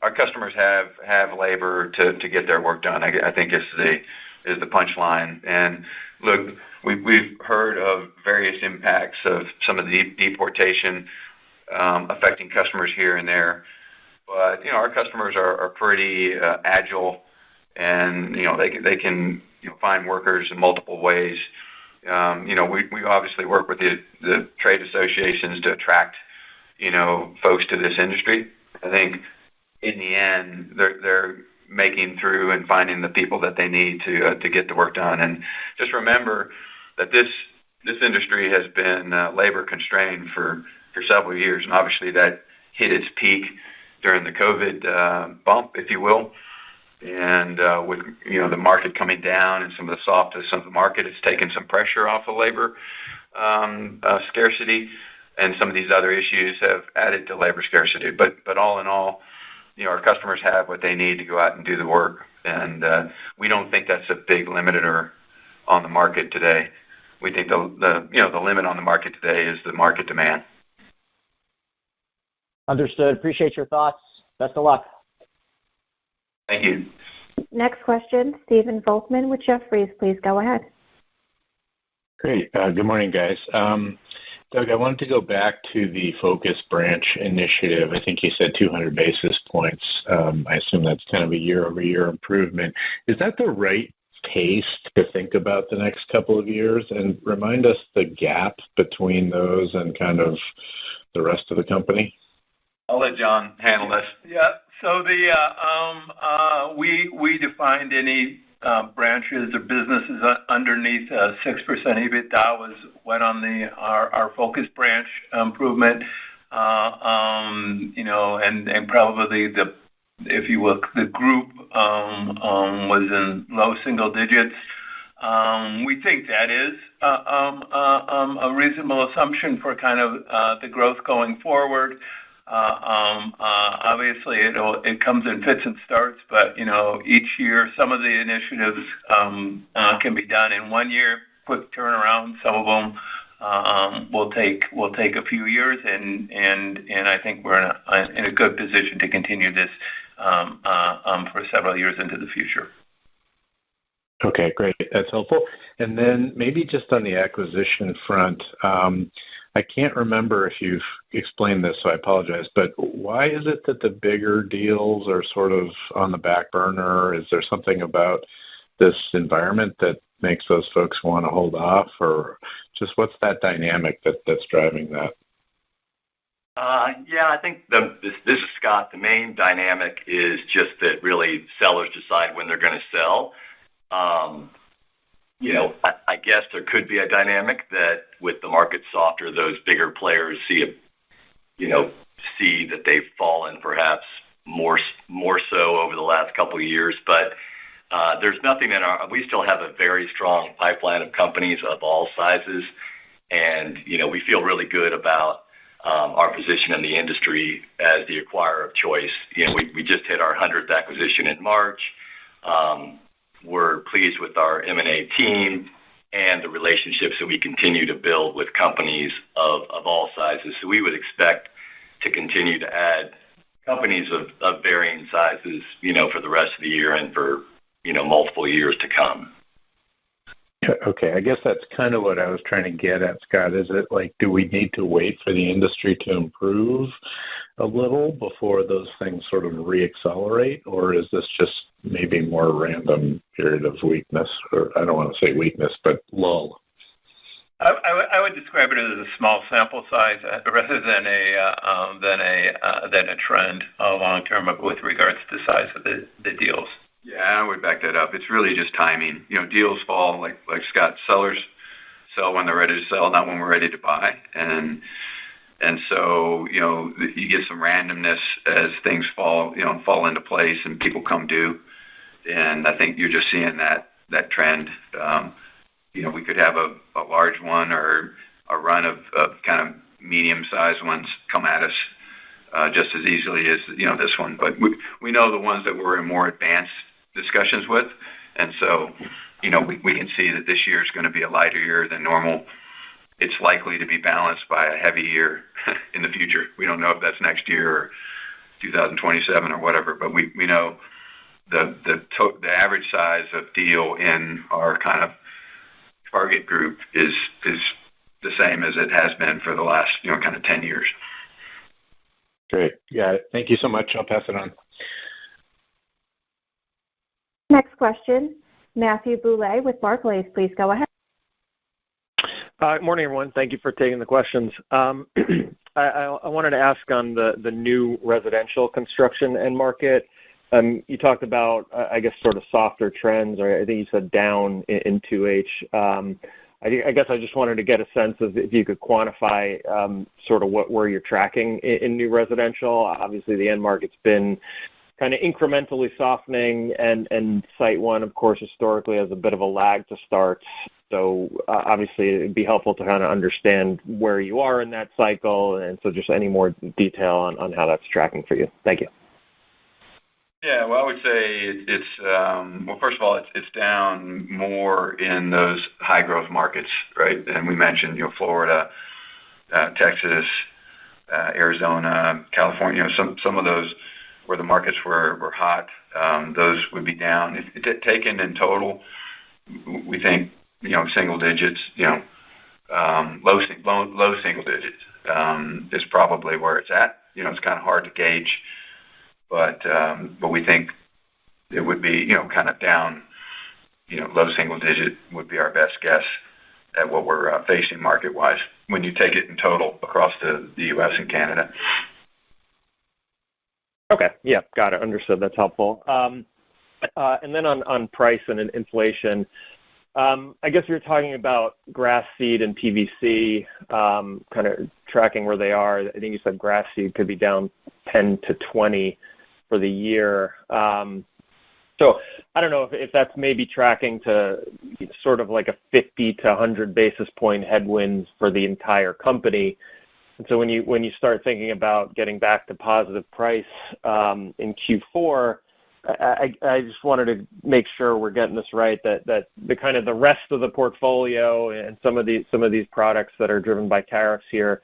our customers have labor to get their work done. I think is the punchline. And look, we've heard of various impacts of some of the deportation affecting customers here and there. But, our customers are pretty agile, and, they can find workers in multiple ways. We obviously work with the trade associations to attract, folks to this industry. I think in the end, they're making through and finding the people that they need to get the work done. And just remember that this industry has been labor constrained for several years, and obviously that hit its peak during the COVID bump, if you will. And with the market coming down and some of the softness of the market, it's taken some pressure off of labor scarcity, and some of these other issues have added to labor scarcity. But all in all, our customers have what they need to go out and do the work, and we don't think that's a big limiter on the market today. We think the limit on the market today is the market demand. Understood. Appreciate your thoughts. Best of luck. Thank you. Next question, Stephen Volkmann with Jefferies. Please go ahead. Great. Good morning, guys. Doug, I wanted to go back to the Focus Branch initiative. I think you said 200 basis points. I assume that's kind of a year-over-year improvement. Is that the right pace to think about the next couple of years? And remind us the gap between those and kind of the rest of the company. I'll let John handle this. Yeah. So we defined any branches or businesses underneath 6% EBITDA went on our Focus Branch improvement. And probably if you will, the group was in low single digits. We think that is a reasonable assumption for kind of the growth going forward. Obviously, it comes in fits and starts, but each year some of the initiatives can be done in 1 year, quick turnaround. Some of them will take a few years, and I think we're in a good position to continue this for several years into the future. Okay, great. That's helpful. And then maybe just on the acquisition front, I can't remember if you've explained this, so I apologize, but why is it that the bigger deals are sort of on the back burner? Is there something about this environment that makes those folks want to hold off, or just what's that dynamic that's driving that? Yeah, I think this is Scott. The main dynamic is just that really sellers decide when they're going to sell. I guess there could be a dynamic that with the market softer, those bigger players see that they've fallen perhaps more so over the last couple of years. But there's nothing we still have a very strong pipeline of companies of all sizes, and we feel really good about our position in the industry as the acquirer of choice. We just hit our 100th acquisition in March. We're pleased with our M&A team and the relationships that we continue to build with companies of all sizes. So we would expect to continue to add companies of varying sizes, for the rest of the year and for, multiple years to come. Okay, I guess that's kind of what I was trying to get at, Scott. Is it like, do we need to wait for the industry to improve a little before those things sort of reaccelerate, or is this just maybe more random period of weakness, or I don't want to say weakness, but lull? I would describe it as a small sample size rather than a trend long term with regards to the size of the deals. Yeah, I would back that up. It's really just timing. Deals fall like Scott. Sellers sell when they're ready to sell, not when we're ready to buy, and so you get some randomness as things fall into place and people come due, and I think you're just seeing that trend. We could have a large one or a run of kind of medium-sized ones come at us just as easily as this one, but we know the ones that we're in more advanced discussions with, and so we can see that this year is going to be a lighter year than normal. It's likely to be balanced by a heavy year in the future. We don't know if that's next year or 2027 or whatever, but we know the average size of deal in our kind of target group is the same as it has been for the last kind of 10 years. Great. Got it. Thank you so much. I'll pass it on. Next question, Matthew Bouley with Barclays. Please go ahead. Good morning, everyone. Thank you for taking the questions. I wanted to ask on the new residential construction end market. You talked about, I guess, sort of softer trends, or I think you said down in 2H. I guess I just wanted to get a sense of if you could quantify sort of where you're tracking in new residential. Obviously, the end market's been kind of incrementally softening, and SiteOne, of course, historically has a bit of a lag to start. So obviously, it'd be helpful to kind of understand where you are in that cycle, and so just any more detail on how that's tracking for you. Thank you. Yeah, well, I would say it's well, first of all, it's down more in those high growth markets, right? And we mentioned, Florida, Texas, Arizona, California, some of those where the markets were hot, those would be down. If taken in total, we think, single digits, low single digits is probably where it's at. It's kind of hard to gauge, but we think it would be, kind of down, low single digit would be our best guess at what we're facing market-wise when you take it in total across the U.S. and Canada. Okay. Yeah, got it. Understood. That's helpful. And then on price and inflation, I guess you're talking about grass seed and PVC, kind of tracking where they are. I think you said grass seed could be down 10 to 20 for the year. So I don't know if that's maybe tracking to sort of like a 50 to 100 basis point headwinds for the entire company. And so when you start thinking about getting back to positive price in Q4, I just wanted to make sure we're getting this right, that the kind of the rest of the portfolio and some of these products that are driven by tariffs here,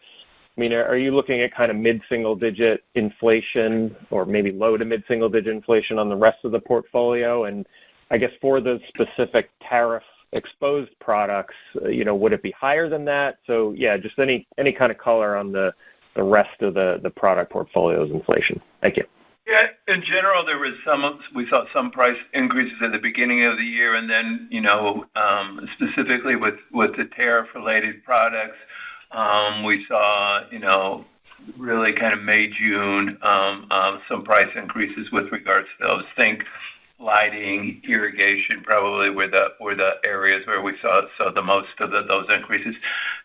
I mean, are you looking at kind of mid-single digit inflation or maybe low to mid-single digit inflation on the rest of the portfolio? And I guess for those specific tariff exposed products, would it be higher than that? So yeah, just any kind of color on the rest of the product portfolio's inflation. Thank you. Yeah, in general, we saw some price increases at the beginning of the year, and then, specifically with the tariff-related products, we saw, really kind of May, June, some price increases with regards to those. Think lighting, irrigation, probably were the areas where we saw the most of those increases.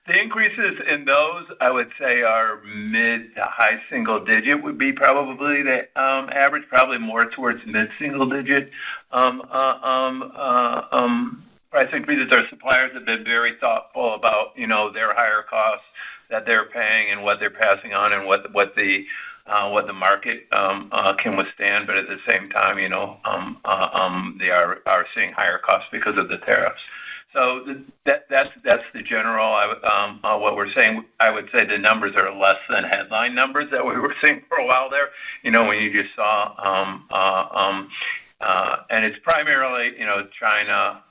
The increases in those, I would say, are mid to high single digit would be probably the average, probably more towards mid single digit price increases. Our suppliers have been very thoughtful about, their higher costs that they're paying and what they're passing on and what the market can withstand, but at the same time, they are seeing higher costs because of the tariffs. So that's the general. What we're saying, I would say the numbers are less than headline numbers that we were seeing for a while there. When you just saw, and it's primarily, China,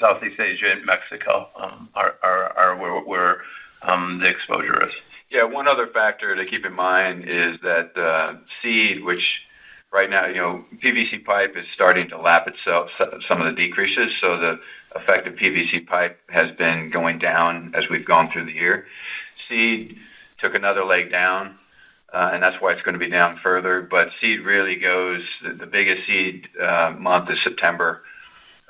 Southeast Asia, and Mexico are where the exposure is. Yeah, one other factor to keep in mind is that seed, which right now, PVC pipe is starting to lap itself, some of the decreases. So the effective PVC pipe has been going down as we've gone through the year. Seed took another leg down, and that's why it's going to be down further. But seed really goes, the biggest seed month is September.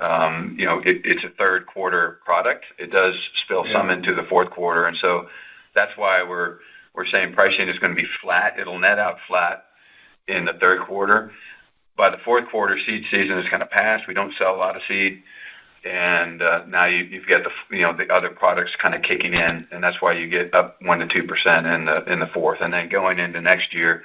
It's a third quarter product. It does spill some into the fourth quarter, and so that's why we're saying pricing is going to be flat. It'll net out flat in the third quarter. By the fourth quarter, seed season is kind of past. We don't sell a lot of seed, and now you've got the other products kind of kicking in, and that's why you get up 1% to 2% in the fourth. And then going into next year,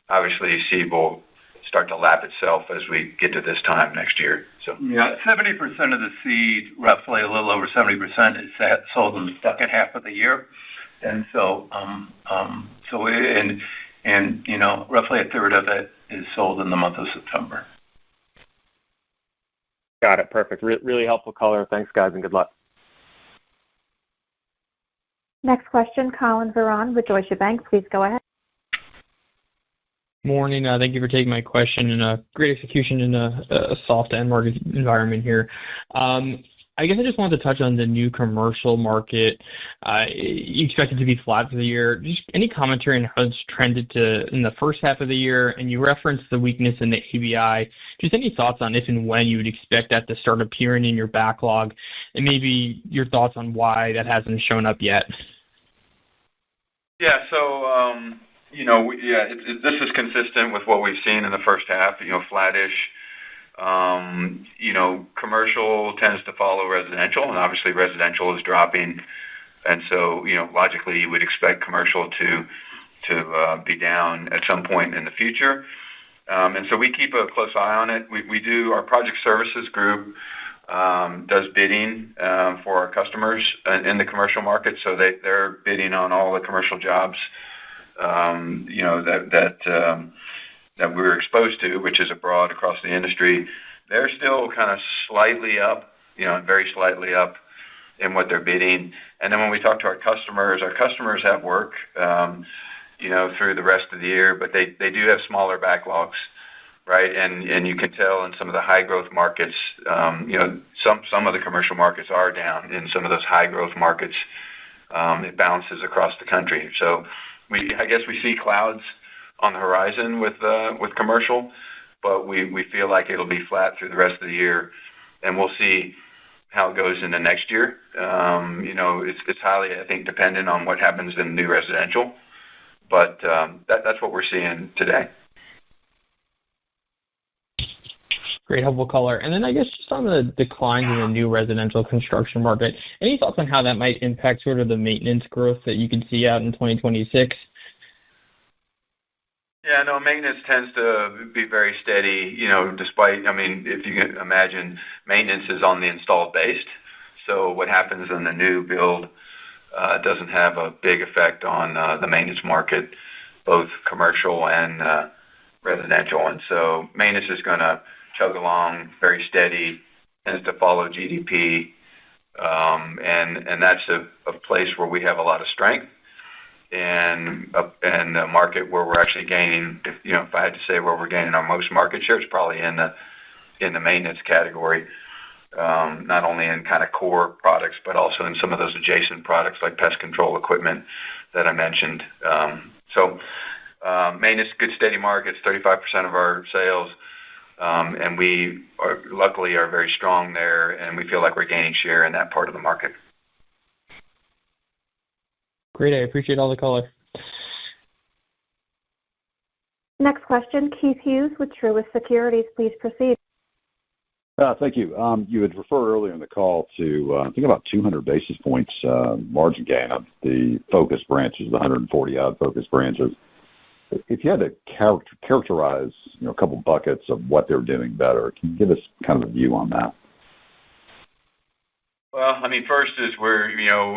obviously seed will start to lap itself as we get to this time next year. So yeah, 70% of the seed, roughly a little over 70%, is sold in the second half of the year, and so roughly a third of it is sold in the month of September. Got it. Perfect. Really helpful color. Thanks, guys, and good luck. Next question, Colin Veron with Deutsche Bank. Please go ahead. Morning. Thank you for taking my question, and great execution in a soft end market environment here. I guess I just wanted to touch on the new commercial market. You expect it to be flat for the year. Just any commentary on how it's trended in the first half of the year, and you referenced the weakness in the ABI. Just any thoughts on if and when you would expect that to start appearing in your backlog, and maybe your thoughts on why that hasn't shown up yet. Yeah, so This is consistent with what we've seen in the first half. Flattish. Commercial tends to follow residential, and obviously residential is dropping, and so logically you would expect commercial to be down at some point in the future. And so we keep a close eye on it. We do. Our project services group does bidding for our customers in the commercial market, so they're bidding on all the commercial jobs that we're exposed to, which is abroad across the industry. They're still kind of slightly up, very slightly up in what they're bidding. And then when we talk to our customers have work, through the rest of the year, but they do have smaller backlogs, right? And you can tell in some of the high growth markets, some of the commercial markets are down. In some of those high growth markets, it bounces across the country. So I guess we see clouds on the horizon with commercial, but we feel like it'll be flat through the rest of the year, and we'll see how it goes in the next year. It's highly, I think, dependent on what happens in new residential, but that's what we're seeing today. Great, helpful color. And then I guess just on the declines in the new residential construction market, any thoughts on how that might impact sort of the maintenance growth that you can see out in 2026? Yeah, no, maintenance tends to be very steady, despite, if you can imagine, maintenance is on the installed base. So what happens in the new build doesn't have a big effect on the maintenance market, both commercial and residential. And so maintenance is going to chug along very steady, tends to follow GDP, and that's a place where we have a lot of strength. And a market where we're actually gaining, if I had to say where we're gaining our most market share, it's probably in the maintenance category, not only in kind of core products, but also in some of those adjacent products like pest control equipment that I mentioned. So maintenance, good steady markets, 35% of our sales, and we luckily are very strong there, and we feel like we're gaining share in that part of the market. Great, I appreciate all the color. Next question, Keith Hughes with Truist Securities. Please proceed. Thank you. You had referred earlier in the call to, I think, about 200 basis points margin gain of the focus branches, the 140-odd focus branches. If you had to characterize, a couple buckets of what they're doing better, can you give us kind of a view on that? Well, first is where,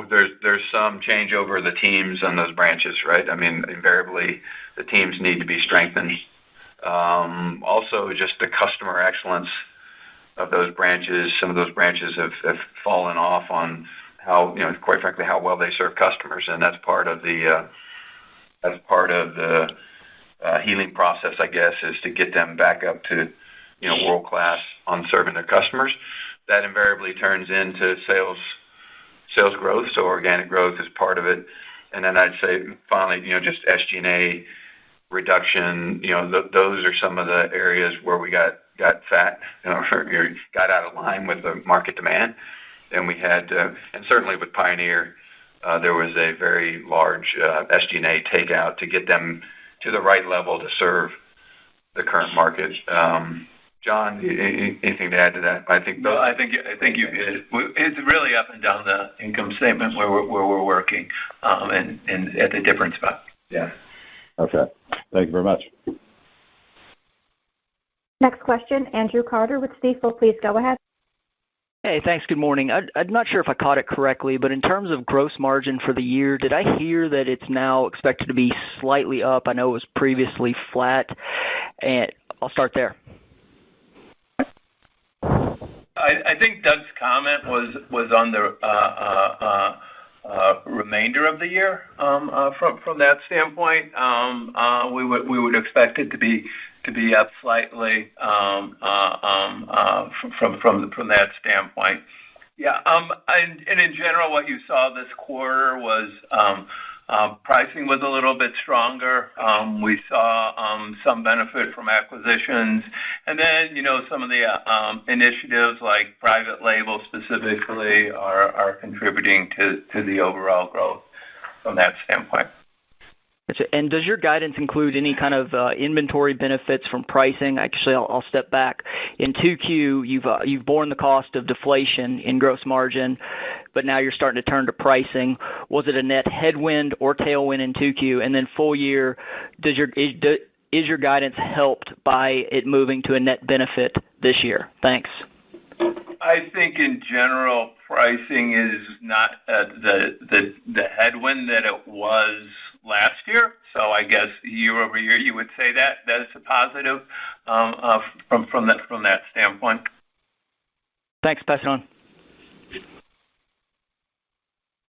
there's some changeover of the teams on those branches, right? Invariably, the teams need to be strengthened. Also, just the customer excellence of those branches. Some of those branches have fallen off on how, quite frankly, how well they serve customers, and that's part of the healing process, I guess, is to get them back up to, world class on serving their customers. That invariably turns into sales growth, so organic growth is part of it. And then I'd say finally, just SG&A reduction, those are some of the areas where we got fat, got out of line with the market demand. And we had, and certainly with Pioneer, there was a very large SG&A takeout to get them to the right level to serve the current market. John, anything to add to that? I think you hit it. It's really up and down the income statement where we're working, and at a different spot. Yeah. Okay. Thank you very much. Next question, Andrew Carter with Stifel. Please go ahead. Hey, thanks. Good morning. I'm not sure if I caught it correctly, but in terms of gross margin for the year, did I hear that it's now expected to be slightly up? I know it was previously flat, and I'll start there. I think Doug's comment was on the remainder of the year. From that standpoint, we would expect it to be up slightly from that standpoint. Yeah. And in general, what you saw this quarter was pricing was a little bit stronger. We saw some benefit from acquisitions, and then some of the initiatives like private label specifically are contributing to the overall growth from that standpoint. And does your guidance include any kind of inventory benefits from pricing? Actually, I'll step back. In 2Q, you've borne the cost of deflation in gross margin, but now you're starting to turn to pricing. Was it a net headwind or tailwind in 2Q? And then full year, is your guidance helped by it moving to a net benefit this year? Thanks. I think in general, pricing is not the headwind that it was last year. So I guess year over year, you would say that is a positive from that standpoint. Thanks. Pass it on.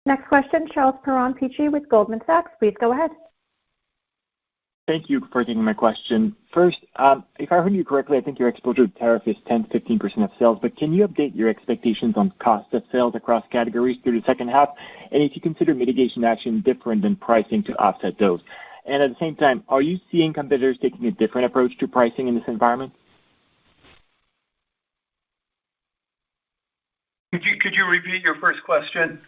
Next question, Charles Perron-Piche with Goldman Sachs. Please go ahead. Thank you for taking my question. First, if I heard you correctly, I think your exposure to tariff is 10-15% of sales, but can you update your expectations on cost of sales across categories through the second half? And if you consider mitigation action different than pricing to offset those? And at the same time, are you seeing competitors taking a different approach to pricing in this environment? Could you repeat your first question?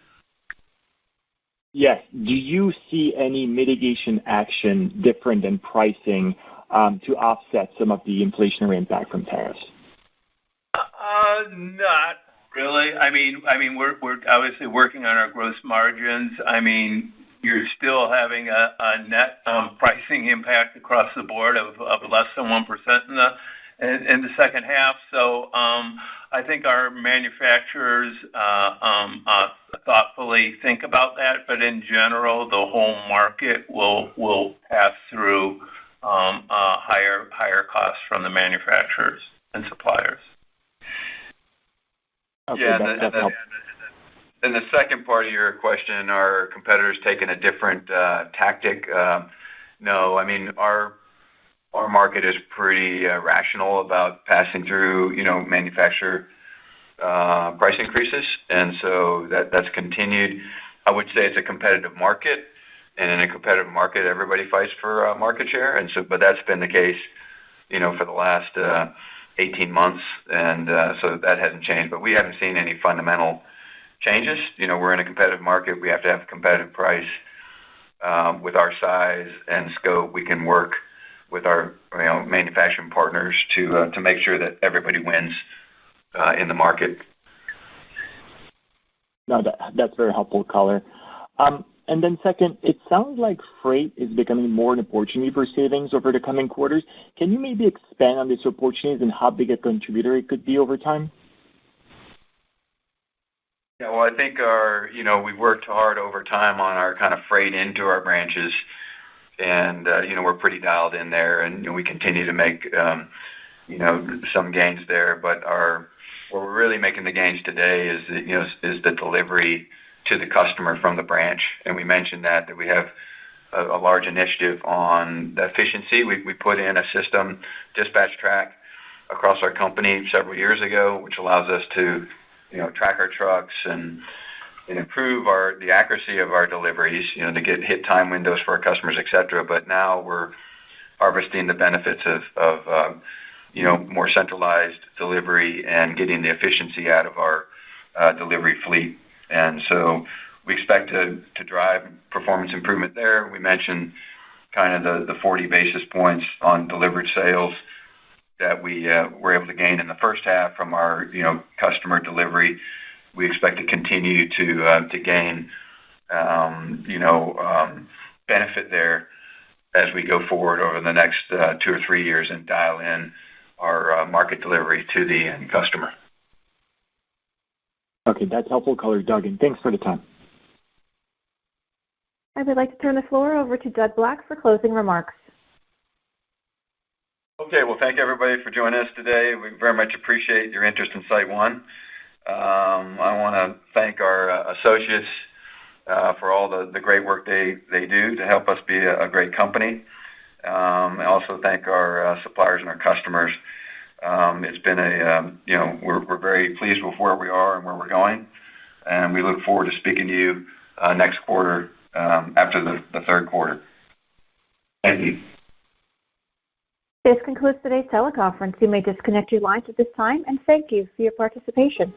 Yes. Do you see any mitigation action different than pricing to offset some of the inflationary impact from tariffs? Not really. I mean, we're obviously working on our gross margins. I mean, you're still having a net pricing impact across the board of less than 1% in the second half. So I think our manufacturers thoughtfully think about that, but in general, the whole market will pass through higher costs from the manufacturers and suppliers. Okay, Yeah, that's helpful. and the second part of your question, are competitors taking a different tactic? No, I mean our market is pretty rational about passing through, manufacturer price increases, and so that's continued. I would say it's a competitive market, and in a competitive market, everybody fights for market share, and so but that's been the case, for the last 18 months, and so that hasn't changed. But we haven't seen any fundamental changes. We're in a competitive market. We have to have a competitive price. With our size and scope, we can work with our manufacturing partners to make sure that everybody wins in the market. No, that's very helpful color. And then second, it sounds like freight is becoming more an opportunity for savings over the coming quarters. Can you maybe expand on these opportunities and how big a contributor it could be over time? Yeah, well, I think we've worked hard over time on our kind of freight into our branches, and we're pretty dialed in there, and we continue to make some gains there. But where we're really making the gains today is the delivery to the customer from the branch, and we mentioned that we have a large initiative on the efficiency. We put in a system, dispatch track, across our company several years ago, which allows us to track our trucks and improve the accuracy of our deliveries, to get hit time windows for our customers, et cetera. But now we're harvesting the benefits of more centralized delivery and getting the efficiency out of our delivery fleet. And so we expect to drive performance improvement there. We mentioned kind of the 40 basis points on delivered sales that we were able to gain in the first half from our customer delivery. We expect to continue to gain benefit there as we go forward over the next 2 or 3 years and dial in our market delivery to the end customer. Okay, that's helpful color, Doug, and thanks for the time. I would like to turn the floor over to Doug Black for closing remarks. Okay, well, thank everybody for joining us today. We very much appreciate your interest in SiteOne. I want to thank our associates for all the great work they do to help us be a great company. I also thank our suppliers and our customers. It's been we're very pleased with where we are and where we're going, and we look forward to speaking to you next quarter after the third quarter. Thank you. This concludes today's teleconference. You may disconnect your lines at this time, and thank you for your participation.